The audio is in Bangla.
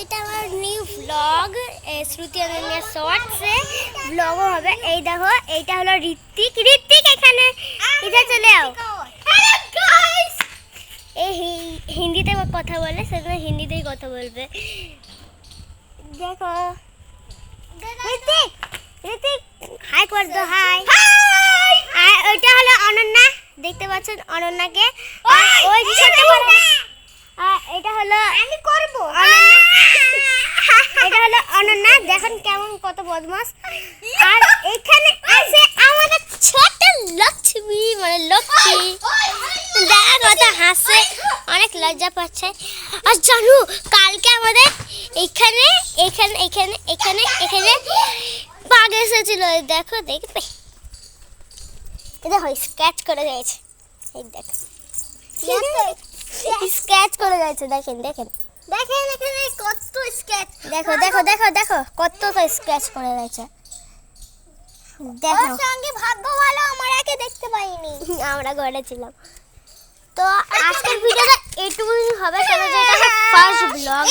এটা আমার নিউ ব্লগ শ্রুতি অনন্যা শর্টসে ব্লগও হবে। এই দেখো এইটা হলো ঋত্বিক। ঋত্বিক এখানে ইধর চলে আও। হ্যালো গাইস, এই হিন্দিতে কথা বলে, সেজন্য হিন্দিতেই কথা বলবে। দেখো ঋত্বিক, ঋত্বিক হাই কর দো, হাই। আর ওইটা হলো অনন্যা, দেখতে পাচ্ছেন অনন্যাকে। ওই ছোট বড় এটা হলো আমি করব অনন্যা। এটা হলো অনন্যা, দেখেন কেমন কত বদমাস। আর এখানে আছে আমাদের ছোট লক্ষ্মী, মানে লক্ষ্মী। দেখা কথা হাসছে, অনেক লজ্জা পাচ্ছে। আর জানো কালকে আমাদের এখানে এখানে এখানে এখানে এখানে বাঘ এসেছিল। দেখো দেখবে, দেখো স্কেচ করে গেছে। এই দেখো স্কেচ করে গেছে, দেখেন দেখেন দেখেন এখানে কত স্কেচ। দেখো দেখো দেখো দেখো কত স্কেচ করে গেছে। দেখো সঙ্গে ভাগ্য ভালো, আমার একে দেখতে পাইনি, আমরা ঘরে ছিলাম। তো আজকের ভিডিওটা এইটুকুই হবে, কারণ এটা ফার্স্ট ব্লগ।